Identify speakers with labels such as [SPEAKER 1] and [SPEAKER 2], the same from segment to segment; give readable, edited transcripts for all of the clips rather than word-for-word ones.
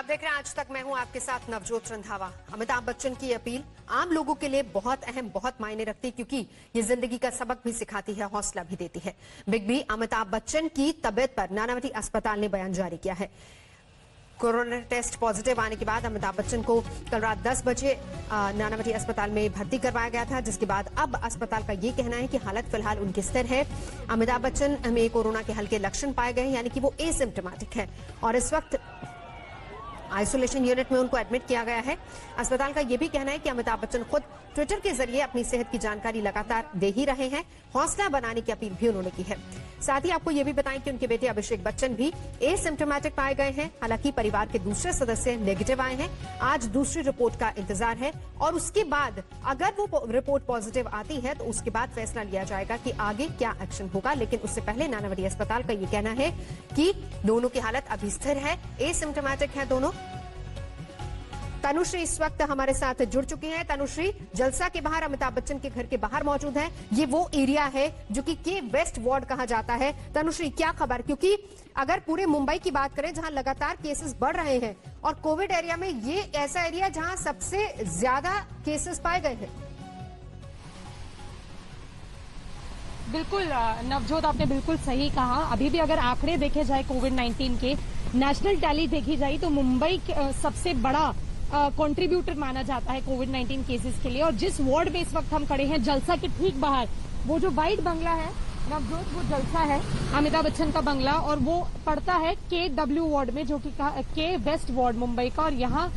[SPEAKER 1] आप देख रहे हैं आज तक। मैं हूं आपके साथ नवजोत रंधावा। अमिताभ बच्चन की अपील आम लोगों के लिए बहुत अहम, बहुत मायने रखती है, क्योंकि ये जिंदगी का सबक भी सिखाती है, हौसला भी देती है। बिग बी अमिताभ बच्चन की तबीयत पर नानावती अस्पताल ने बयान जारी किया है। कोरोना टेस्ट पॉजिटिव आने के बाद अमिताभ बच्चन को कल रात 10 बजे नानावती अस्पताल में भर्ती करवाया गया था, जिसके बाद अब अस्पताल का ये कहना है कि हालत फिलहाल उनकी स्थिर है। अमिताभ बच्चन में कोरोना के हल्के लक्षण पाए गए हैं, यानी कि वो एसिम्प्टोमेटिक है और इस वक्त आइसोलेशन यूनिट में उनको एडमिट किया गया है। अस्पताल का यह भी कहना है कि अमिताभ बच्चन खुद ट्विटर के जरिए अपनी सेहत की जानकारी लगातार दे ही रहे हैं। हौसला बनाने की अपील भी उन्होंने की है। साथ ही आपको यह भी बताएं कि उनके बेटे अभिषेक बच्चन भी एसिम्प्टोमेटिक पाए गए हैं। हालांकि परिवार के दूसरे सदस्य नेगेटिव आए हैं। आज दूसरी रिपोर्ट का इंतजार है और उसके बाद अगर वो रिपोर्ट पॉजिटिव आती है तो उसके बाद फैसला लिया जाएगा कि आगे क्या एक्शन होगा। लेकिन उससे पहले नानावती अस्पताल का यह कहना है कि दोनों की हालत अभी स्थिर है, एसिम्प्टोमेटिक है दोनों। तनुश्री इस वक्त हमारे साथ जुड़ चुकी हैं। तनुश्री, जलसा के बाहर अमिताभ बच्चन के घर के बाहर मौजूद हैं। ये वो एरिया है जो कि के वेस्ट वार्ड कहा जाता है। तनुश्री, क्या खबर? क्योंकि अगर पूरे मुंबई की बात करें जहां लगातार केसेस बढ़ रहे हैं और कोविड एरिया में ये ऐसा एरिया जहां सबसे ज्यादा केसेस पाए गए हैं।
[SPEAKER 2] बिल्कुल नवजोत, आपने बिल्कुल सही कहा। अभी भी अगर आंकड़े देखे जाए कोविड-19 के, नेशनल टैली देखी जाए तो मुंबई सबसे बड़ा कंट्रीब्यूटर माना जाता है कोविड-19 केसेस के लिए। और जिस वार्ड में इस वक्त हम खड़े हैं, जलसा के ठीक बाहर, वो जो व्हाइट बंगला है नवजोत, वो जलसा है अमिताभ बच्चन का बंगला और वो पड़ता है KW वार्ड में, जो कि के वेस्ट वार्ड मुंबई का। और यहाँ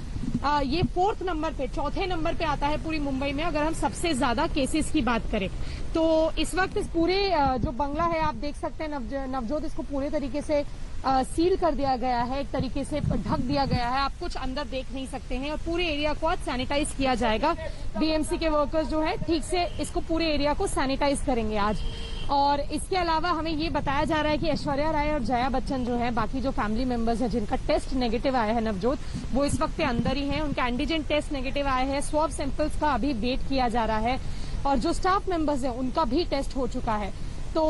[SPEAKER 2] ये 4th नंबर पे, चौथे नंबर पे आता है पूरी मुंबई में अगर हम सबसे ज्यादा केसेस की बात करें। तो इस वक्त इस पूरे जो बंगला है, आप देख सकते हैं नवजोत, इसको पूरे तरीके से सील कर दिया गया है, एक तरीके से ढक दिया गया है। आप कुछ अंदर देख नहीं सकते हैं और पूरे एरिया को आज सैनिटाइज किया जाएगा। BMC के वर्कर्स जो है ठीक से इसको पूरे एरिया को सैनिटाइज करेंगे आज। और इसके अलावा हमें ये बताया जा रहा है कि ऐश्वर्या राय और जया बच्चन जो है, बाकी जो फैमिली मेंबर्स हैं जिनका टेस्ट नेगेटिव आया है नवजोत, वो इस वक्त अंदर ही हैं। उनका एंटीजन टेस्ट नेगेटिव आया है। स्वैब सैंपल्स का अभी वेट किया जा रहा है और जो स्टाफ मेंबर्स हैं उनका भी टेस्ट हो चुका है। तो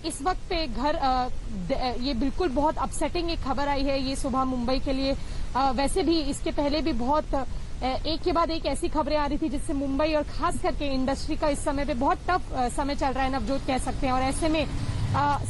[SPEAKER 2] इस वक्त पे घर ये बिल्कुल बहुत अपसेटिंग एक खबर आई है ये सुबह मुंबई के लिए। वैसे भी इसके पहले भी बहुत एक के बाद एक ऐसी खबरें आ रही थी जिससे मुंबई और खास करके इंडस्ट्री का इस समय पे बहुत टफ समय चल रहा है नवजोत, कह सकते हैं। और ऐसे में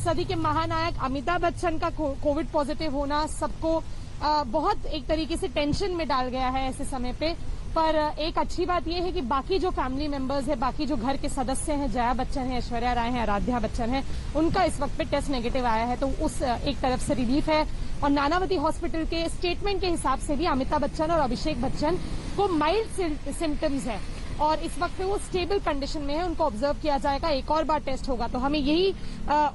[SPEAKER 2] सदी के महानायक अमिताभ बच्चन का कोविड पॉजिटिव होना सबको बहुत एक तरीके से टेंशन में डाल गया है ऐसे समय पे। पर एक अच्छी बात यह है कि बाकी जो फैमिली मेंबर्स है, बाकी जो घर के सदस्य हैं, जया बच्चन है, ऐश्वर्या राय है, आराध्या बच्चन है, उनका इस वक्त पे टेस्ट नेगेटिव आया है, तो उस एक तरफ से रिलीफ है। और नानावती हॉस्पिटल के स्टेटमेंट के हिसाब से भी अमिताभ बच्चन और अभिषेक बच्चन को माइल्ड सिम्टम्स है और इस वक्त वो स्टेबल कंडीशन में है। उनको ऑब्जर्व किया जाएगा, एक और बार टेस्ट होगा। तो हमें यही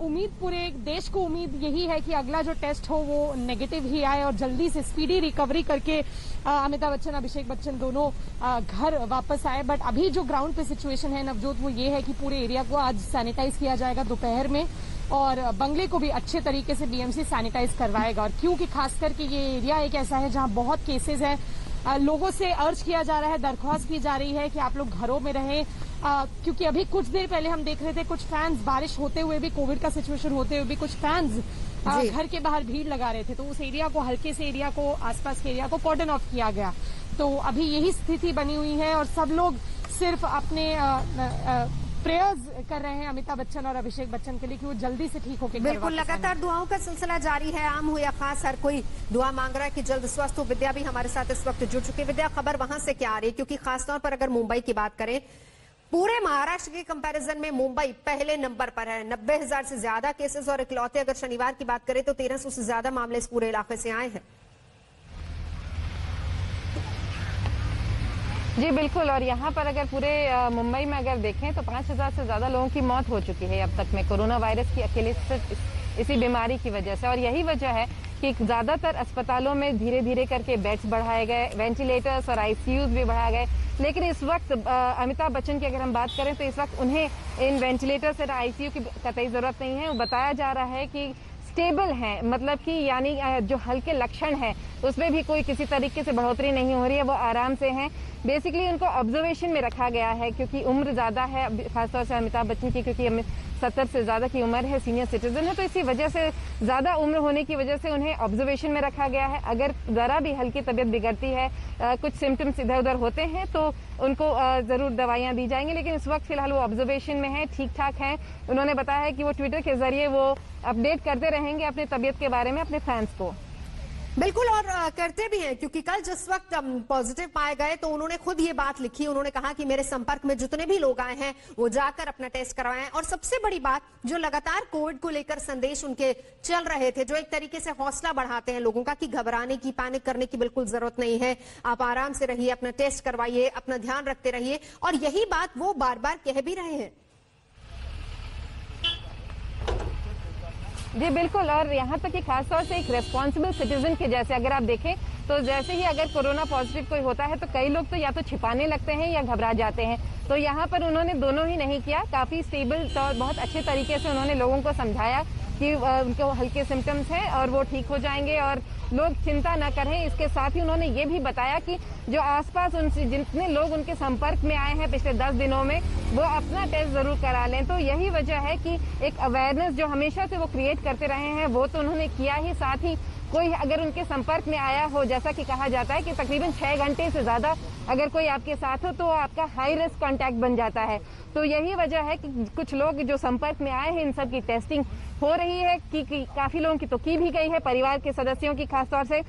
[SPEAKER 2] उम्मीद, पूरे देश को उम्मीद यही है कि अगला जो टेस्ट हो वो नेगेटिव ही आए और जल्दी से स्पीडी रिकवरी करके अमिताभ बच्चन, अभिषेक बच्चन दोनों घर वापस आए। बट अभी जो ग्राउंड पे सिचुएशन है नवजोत, वो ये है कि पूरे एरिया को आज सैनिटाइज किया जाएगा दोपहर में और बंगले को भी अच्छे तरीके से BMC सैनिटाइज करवाएगा। और क्योंकि खास करके ये एरिया एक ऐसा है जहां बहुत केसेज है, लोगों से अर्ज किया जा रहा है, दरख्वास्त की जा रही है कि आप लोग घरों में रहें। क्योंकि अभी कुछ देर पहले हम देख रहे थे कुछ फैंस, बारिश होते हुए भी, कोविड का सिचुएशन होते हुए भी कुछ फैंस घर के बाहर भीड़ लगा रहे थे, तो उस एरिया को, हल्के से एरिया को, आसपास के एरिया को कॉर्डन ऑफ किया गया। तो अभी यही स्थिति बनी हुई है और सब लोग सिर्फ अपने प्रेयर्स कर रहे हैं अमिताभ बच्चन और अभिषेक बच्चन के लिए कि वो जल्दी से ठीक होकर।
[SPEAKER 1] बिल्कुल, लगातार दुआओं का सिलसिला जारी है। आम हो या खास, हर कोई दुआ मांग रहा है कि जल्द स्वस्थ हो। विद्या भी हमारे साथ इस वक्त जुड़ चुकी है। विद्या, खबर वहां से क्या आ रही है? क्योंकि खासतौर पर अगर मुंबई की बात करें, पूरे महाराष्ट्र के कंपैरिजन में मुंबई पहले नंबर पर है। 90,000 से ज्यादा केसेस और इकलौते अगर शनिवार की बात करें तो 1300 से ज्यादा मामले इस पूरे इलाके से आए हैं।
[SPEAKER 3] जी बिल्कुल, और यहाँ पर अगर पूरे मुंबई में अगर देखें तो 5,000 से ज्यादा लोगों की मौत हो चुकी है अब तक में कोरोना वायरस की अकेले सिर्फ इसी बीमारी की वजह से। और यही वजह है कि ज्यादातर अस्पतालों में धीरे धीरे करके बेड्स बढ़ाए गए, वेंटिलेटर्स और ICUs भी बढ़ाए गए। लेकिन इस वक्त अमिताभ बच्चन की अगर हम बात करें तो इस वक्त उन्हें इन वेंटिलेटर्स और ICU की कतई जरूरत नहीं है। वो बताया जा रहा है कि स्टेबल हैं, मतलब कि यानी जो हल्के लक्षण हैं उसमें भी कोई किसी तरीके से बढ़ोतरी नहीं हो रही है, वो आराम से हैं। बेसिकली उनको ऑब्जर्वेशन में रखा गया है क्योंकि उम्र ज़्यादा है, खासतौर से अमिताभ बच्चन की, क्योंकि 70 से ज़्यादा की उम्र है, सीनियर सिटीजन है, तो इसी वजह से ज़्यादा उम्र होने की वजह से उन्हें ऑब्जर्वेशन में रखा गया है। अगर ज़रा भी हल्की तबीयत बिगड़ती है, कुछ सिम्टम्स इधर उधर होते हैं तो उनको ज़रूर दवाइयाँ दी जाएंगी, लेकिन इस वक्त फिलहाल वो ऑब्जर्वेशन में है, ठीक ठाक हैं। उन्होंने बताया है कि वो ट्विटर के जरिए वो अपडेट करते रहेंगे अपनी तबीयत के बारे में अपने फैंस को।
[SPEAKER 1] बिल्कुल, और करते भी हैं, क्योंकि कल जिस वक्त पॉजिटिव पाए गए तो उन्होंने खुद ये बात लिखी। उन्होंने कहा कि मेरे संपर्क में जितने भी लोग आए हैं वो जाकर अपना टेस्ट करवाएं। और सबसे बड़ी बात, जो लगातार कोविड को लेकर संदेश उनके चल रहे थे, जो एक तरीके से हौसला बढ़ाते हैं लोगों का कि घबराने की, पैनिक करने की बिल्कुल जरूरत नहीं है, आप आराम से रहिए, अपना टेस्ट करवाइए, अपना ध्यान रखते रहिए, और यही बात वो बार बार कह भी रहे हैं।
[SPEAKER 3] जी बिल्कुल, और यहाँ तक कि खासतौर से एक रेस्पॉन्सिबल सिटीजन के जैसे अगर आप देखें तो जैसे ही अगर कोरोना पॉजिटिव कोई होता है तो कई लोग तो या तो छिपाने लगते हैं या घबरा जाते हैं, तो यहाँ पर उन्होंने दोनों ही नहीं किया। काफ़ी स्टेबल और बहुत अच्छे तरीके से उन्होंने लोगों को समझाया कि उनको हल्के सिम्टम्स हैं और वो ठीक हो जाएंगे और लोग चिंता न करें। इसके साथ ही उन्होंने ये भी बताया कि जो आसपास उनसे जितने लोग उनके संपर्क में आए हैं पिछले 10 दिनों में, वो अपना टेस्ट जरूर करा लें। तो यही वजह है कि एक अवेयरनेस जो हमेशा से वो क्रिएट करते रहे हैं वो तो उन्होंने किया ही, साथ ही कोई अगर उनके संपर्क में आया हो, जैसा कि कहा जाता है कि तकरीबन 6 घंटे से ज्यादा अगर कोई आपके साथ हो तो आपका हाई रिस्क कॉन्टैक्ट बन जाता है। तो यही वजह है कि कुछ लोग जो संपर्क में आए हैं इन सब की टेस्टिंग हो रही है कि काफी लोगों की तो की भी गई है, परिवार के सदस्यों की खासतौर से।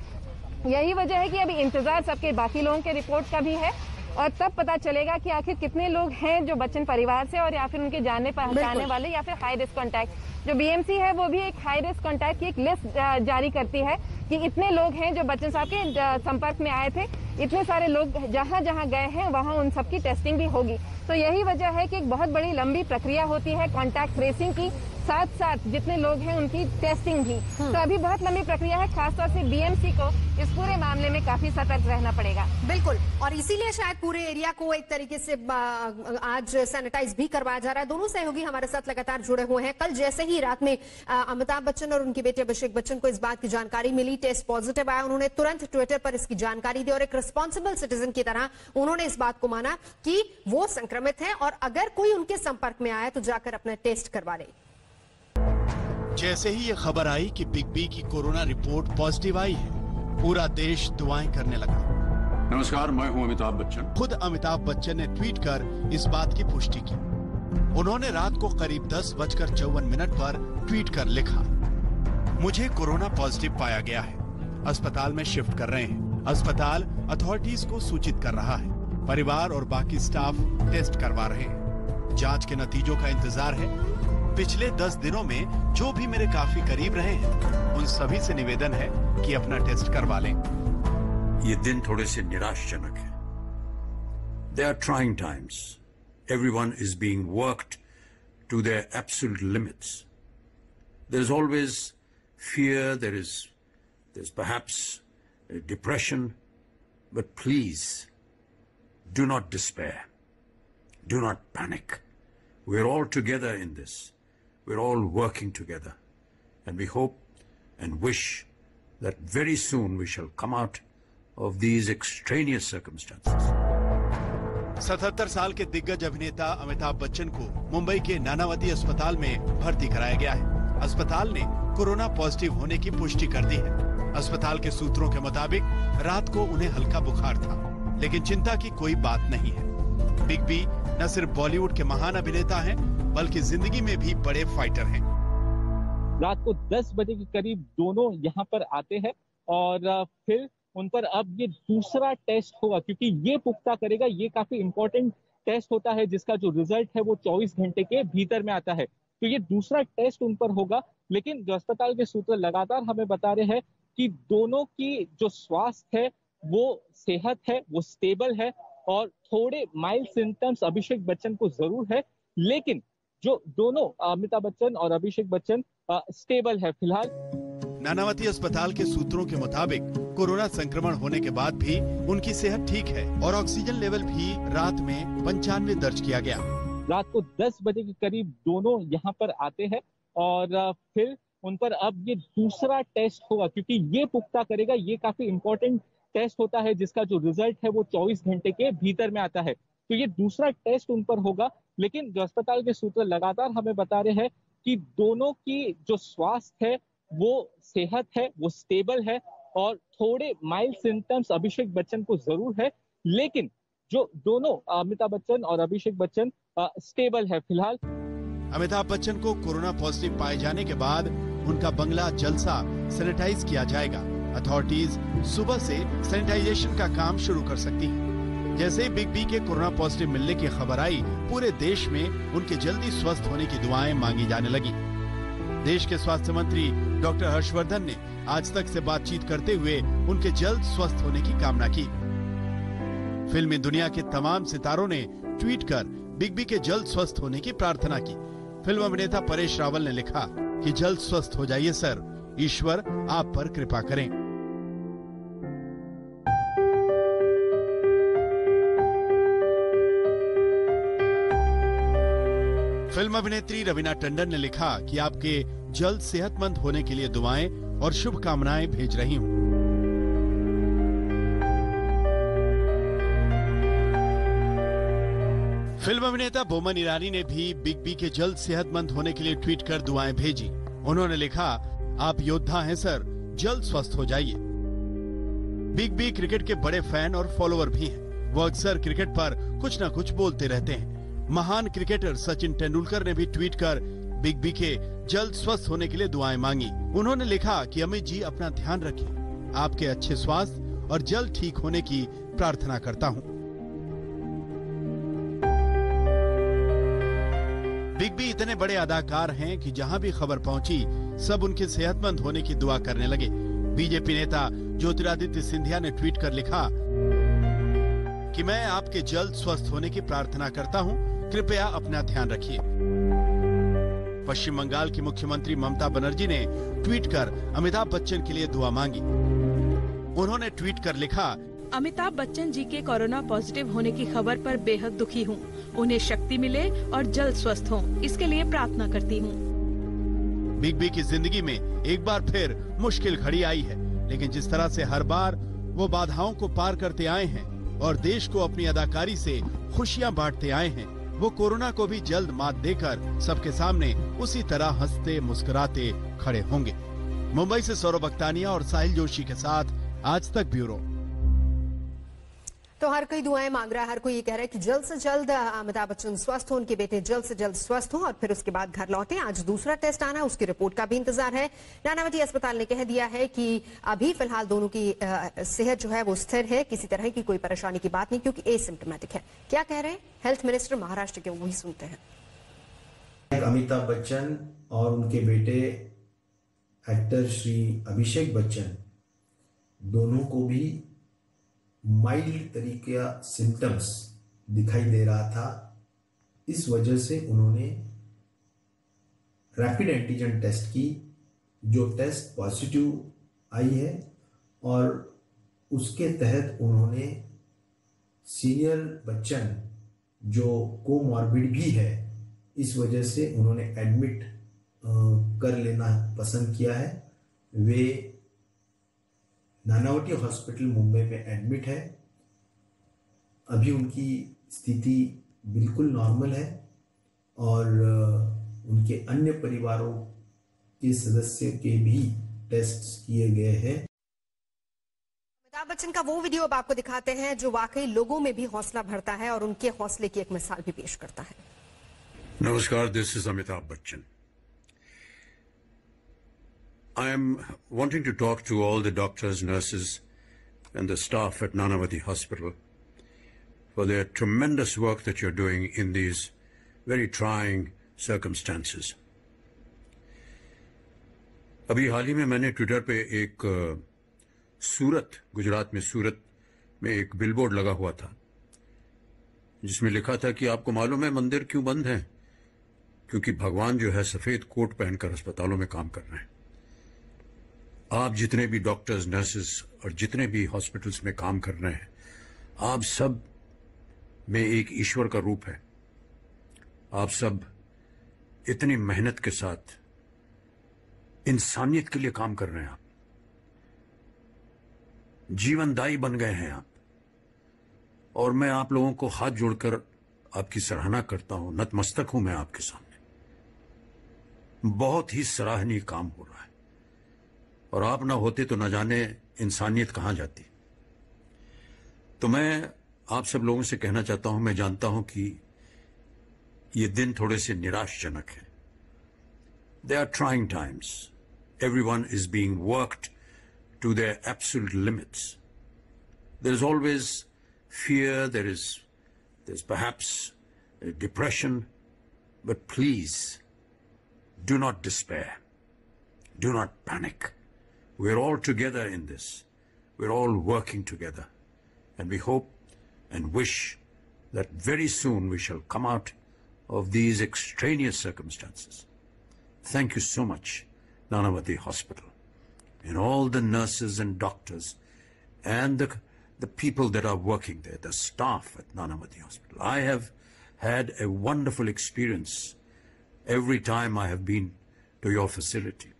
[SPEAKER 3] यही वजह है कि अभी इंतजार सबके बाकी लोगों के रिपोर्ट का भी है और तब पता चलेगा कि आखिर कितने लोग हैं जो बच्चन परिवार से और या फिर उनके जाने पहचाने वाले या फिर हाई रिस्क कॉन्टैक्ट। जो बीएमसी है वो भी एक हाई रिस्क कॉन्टैक्ट की एक लिस्ट जारी करती है कि इतने लोग हैं जो बच्चन साहब के संपर्क में आए थे, इतने सारे लोग जहां जहां गए हैं वहां उन सबकी टेस्टिंग भी होगी। तो यही वजह है कि एक बहुत बड़ी लंबी प्रक्रिया होती है कॉन्टैक्ट ट्रेसिंग की, साथ साथ जितने लोग हैं उनकी टेस्टिंग भी। तो अभी बहुत लंबी प्रक्रिया है, खासतौर से बीएमसी को इस पूरे मामले में काफी सतर्क रहना पड़ेगा।
[SPEAKER 1] बिल्कुल, और इसीलिए शायद पूरे एरिया को एक तरीके से आज सैनिटाइज भी करवाया जा रहा है। दोनों सहयोगी हमारे साथ लगातार जुड़े हुए हैं। कल जैसे ही रात में अमिताभ बच्चन और उनके बेटे अभिषेक बच्चन को इस बात की जानकारी मिली, टेस्ट पॉजिटिव आया, उन्होंने तुरंत ट्विटर पर इसकी जानकारी दी और एक रिस्पॉन्सिबल सिटीजन की तरह उन्होंने इस बात को माना कि वो संक्रमित है और अगर कोई उनके संपर्क में आया तो जाकर अपना टेस्ट करवा ले।
[SPEAKER 4] जैसे ही ये खबर आई कि बिग बी की कोरोना रिपोर्ट पॉजिटिव आई है, पूरा देश दुआएं करने लगा।
[SPEAKER 5] नमस्कार, मैं हूं अमिताभ बच्चन।
[SPEAKER 4] खुद अमिताभ बच्चन ने ट्वीट कर इस बात की पुष्टि की। उन्होंने रात को करीब 10:54 पर ट्वीट कर लिखा, मुझे कोरोना पॉजिटिव पाया गया है, अस्पताल में शिफ्ट कर रहे हैं। अस्पताल अथॉरिटीज को सूचित कर रहा है, परिवार और बाकी स्टाफ टेस्ट करवा रहे हैं, जांच के नतीजों का इंतजार है। पिछले 10 दिनों में जो भी मेरे काफी करीब रहे हैं उन सभी से निवेदन है कि अपना टेस्ट करवा लें।
[SPEAKER 5] ये दिन थोड़े से निराशजनक है। They are trying times. Everyone is being worked to their absolute limits. There is always fear, there's perhaps depression, but please do not despair. Do not panic. We're all together in this. We're all working together. And we hope and wish that very soon we shall come out of these extraneous circumstances.
[SPEAKER 4] 77 साल के दिग्गज अभिनेता अमिताभ बच्चन को मुंबई के नानावती अस्पताल में भर्ती कराया गया है। अस्पताल ने कोरोना पॉजिटिव होने की पुष्टि कर दी है। अस्पताल के सूत्रों के मुताबिक रात को उन्हें हल्का बुखार था, लेकिन चिंता की कोई बात नहीं है। बिग बी न सिर्फ बॉलीवुड के महान अभिनेता हैं, बल्कि जिंदगी में भी बड़े फाइटर हैं।
[SPEAKER 6] रात को 10 बजे के करीब दोनों यहाँ पर आते हैं और फिर उन पर अब ये दूसरा टेस्ट होगा, क्योंकि ये पुख्ता करेगा, ये काफी इंपॉर्टेंट टेस्ट होता है जिसका जो रिजल्ट है वो 24 घंटे के भीतर में आता है। तो ये दूसरा टेस्ट उन पर होगा, लेकिन जो अस्पताल के सूत्र लगातार हमें बता रहे हैं कि दोनों की जो स्वास्थ्य है वो सेहत है, वो स्टेबल है और थोड़े माइल्ड सिम्टम्स अभिषेक बच्चन को जरूर है, लेकिन जो दोनों अमिताभ बच्चन और अभिषेक बच्चन स्टेबल है फिलहाल।
[SPEAKER 4] नानावती अस्पताल के सूत्रों के मुताबिक कोरोना संक्रमण होने के बाद भी उनकी सेहत ठीक है और ऑक्सीजन लेवल भी रात में 95 दर्ज किया गया।
[SPEAKER 6] रात को 10 बजे के करीब दोनों यहाँ पर आते हैं और फिर उन पर अब ये दूसरा टेस्ट होगा, क्योंकि ये पुख्ता करेगा, ये काफी इंपॉर्टेंट टेस्ट होता है जिसका जो रिजल्ट है वो 24 घंटे के भीतर में आता है। तो ये दूसरा टेस्ट उन पर होगा। लेकिन जो अस्पताल के सूत्र लगातार हमें बता रहे हैं कि दोनों की जो स्वास्थ्य है वो सेहत है, वो स्टेबल है, और थोड़े माइल्ड सिम्टम्स अभिषेक बच्चन को जरूर है, लेकिन जो दोनों अमिताभ बच्चन और अभिषेक बच्चन स्टेबल है फिलहाल।
[SPEAKER 4] अमिताभ बच्चन को कोरोना पॉजिटिव पाए जाने के बाद उनका बंगला जलसा सैनिटाइज किया जाएगा। अथॉरिटीज सुबह से सैनिटाइजेशन का काम शुरू कर सकती है। जैसे ही बिग बी के कोरोना पॉजिटिव मिलने की खबर आई, पूरे देश में उनके जल्दी स्वस्थ होने की दुआएं मांगी जाने लगी। देश के स्वास्थ्य मंत्री डॉक्टर हर्षवर्धन ने आज तक से बातचीत करते हुए उनके जल्द स्वस्थ होने की कामना की। फिल्मी दुनिया के तमाम सितारों ने ट्वीट कर बिग बी के जल्द स्वस्थ होने की प्रार्थना की। फिल्म अभिनेता परेश रावल ने लिखा कि जल्द स्वस्थ हो जाइए सर, ईश्वर आप पर कृपा करें। फिल्म अभिनेत्री रवीना टंडन ने लिखा कि आपके जल्द सेहतमंद होने के लिए दुआएं और शुभकामनाएं भेज रही हूं। फिल्म अभिनेता बोमन ईरानी ने भी बिग बी के जल्द सेहतमंद होने के लिए ट्वीट कर दुआएं भेजी। उन्होंने लिखा, आप योद्धा हैं सर, जल्द स्वस्थ हो जाइए। बिग बी क्रिकेट के बड़े फैन और फॉलोअर भी हैं। वो अक्सर क्रिकेट पर कुछ न कुछ बोलते रहते हैं। महान क्रिकेटर सचिन तेंदुलकर ने भी ट्वीट कर बिग बी के जल्द स्वस्थ होने के लिए दुआएं मांगी। उन्होंने लिखा कि अमित जी अपना ध्यान रखें, आपके अच्छे स्वास्थ्य और जल्द ठीक होने की प्रार्थना करता हूं। बिग बी इतने बड़े अदाकार हैं कि जहां भी खबर पहुंची सब उनके सेहतमंद होने की दुआ करने लगे। बीजेपी नेता ज्योतिरादित्य सिंधिया ने ट्वीट कर लिखा कि मैं आपके जल्द स्वस्थ होने की प्रार्थना करता हूं, कृपया अपना ध्यान रखिए। पश्चिम बंगाल की मुख्यमंत्री ममता बनर्जी ने ट्वीट कर अमिताभ बच्चन के लिए दुआ मांगी। उन्होंने ट्वीट कर लिखा,
[SPEAKER 7] अमिताभ बच्चन जी के कोरोना पॉजिटिव होने की खबर पर बेहद दुखी हूँ। उन्हें शक्ति मिले और जल्द स्वस्थ हों, इसके लिए प्रार्थना करती हूँ।
[SPEAKER 4] बिग बी की जिंदगी में एक बार फिर मुश्किल घड़ी आई है, लेकिन जिस तरह से हर बार वो बाधाओं को पार करते आए हैं और देश को अपनी अदाकारी से खुशियां बांटते आए हैं, वो कोरोना को भी जल्द मात देकर सबके सामने उसी तरह हंसते मुस्कुराते खड़े होंगे। मुंबई से सौरभ अख्तानिया और साहिल जोशी के साथ आज तक ब्यूरो।
[SPEAKER 1] तो हर कोई दुआएं मांग रहा है, हर कोई ये कह रहा है कि जल्द से जल्द अमिताभ बच्चन स्वस्थ हो, उनके बेटे जल्द से जल्द स्वस्थ हो और फिर उसके बाद घर लौटे। आज दूसरा टेस्ट आना, उसकी रिपोर्ट का भी इंतजार है। नानावती अस्पताल ने कह दिया है कि अभी फिलहाल दोनों की सेहत जो है वो स्थिर है, किसी तरह की कोई परेशानी की बात नहीं, क्योंकि एसिम्प्टोमेटिक है। क्या कह रहे हैं हेल्थ मिनिस्टर महाराष्ट्र के, वही सुनते हैं।
[SPEAKER 8] अमिताभ बच्चन और उनके बेटे एक्टर श्री अभिषेक बच्चन दोनों को भी माइल्ड तरीके का सिम्टम्स दिखाई दे रहा था। इस वजह से उन्होंने रैपिड एंटीजन टेस्ट की, जो टेस्ट पॉजिटिव आई है, और उसके तहत उन्होंने सीनियर बच्चन जो कोमॉर्बिड भी है, इस वजह से उन्होंने एडमिट कर लेना पसंद किया है। वे नानावटी हॉस्पिटल मुंबई में एडमिट है। अभी उनकी स्थिति बिल्कुल नॉर्मल है और उनके अन्य परिवारों के सदस्य के भी टेस्ट किए गए हैं।
[SPEAKER 1] अमिताभ बच्चन का वो वीडियो अब आपको दिखाते हैं जो वाकई लोगों में भी हौसला भरता है और उनके हौसले की एक मिसाल भी पेश करता है।
[SPEAKER 5] नमस्कार, this is Amitabh Bachchan. I am wanting to talk to all the doctors, nurses, and the staff at Nanavati Hospital for their tremendous work that you're doing in these very trying circumstances. अभी हाल ही में मैंने ट्विटर पे एक सूरत, गुजरात में सूरत में एक billboard लगा हुआ था जिसमें लिखा था कि आपको मालूम है मंदिर क्यों बंद हैं? क्योंकि भगवान जो है सफेद कोट पहनकर अस्पतालों में काम कर रहे हैं। आप जितने भी डॉक्टर्स, नर्सेस और जितने भी हॉस्पिटल्स में काम कर रहे हैं, आप सब में एक ईश्वर का रूप है। आप सब इतनी मेहनत के साथ इंसानियत के लिए काम कर रहे हैं आप, जीवनदायी बन गए हैं आप। और मैं आप लोगों को हाथ जोड़कर आपकी सराहना करता हूं, नतमस्तक हूं मैं आपके सामने। बहुत ही सराहनीय काम हो रहा है और आप ना होते तो न जाने इंसानियत कहां जाती। तो मैं आप सब लोगों से कहना चाहता हूं, मैं जानता हूं कि ये दिन थोड़े से निराशजनक है। They are trying times. Everyone is being worked to their absolute limits. There is always fear, there's perhaps depression, but please do not despair. Do not panic. We're all together in this. We're all working together. And we hope and wish that very soon we shall come out of these extraneous circumstances. Thank you so much, Nanavati Hospital, and all the nurses and doctors and the people that are working there, the staff at Nanavati Hospital. I have had a wonderful experience every time I have been to your facility.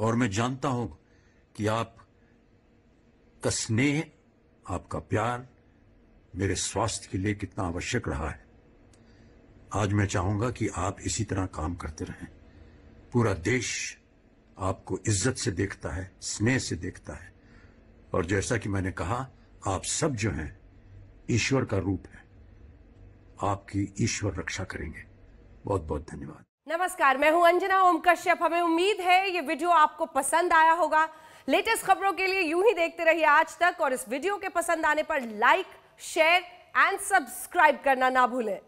[SPEAKER 5] और मैं जानता हूं कि आप का स्नेह, आपका प्यार मेरे स्वास्थ्य के लिए कितना आवश्यक रहा है। आज मैं चाहूंगा कि आप इसी तरह काम करते रहें। पूरा देश आपको इज्जत से देखता है, स्नेह से देखता है, और जैसा कि मैंने कहा, आप सब जो हैं ईश्वर का रूप है। आपकी ईश्वर रक्षा करेंगे। बहुत बहुत धन्यवाद।
[SPEAKER 9] नमस्कार, मैं हूं अंजना ओम कश्यप। हमें उम्मीद है ये वीडियो आपको पसंद आया होगा। लेटेस्ट खबरों के लिए यूं ही देखते रहिए आज तक, और इस वीडियो के पसंद आने पर लाइक, शेयर एंड सब्सक्राइब करना ना भूलें।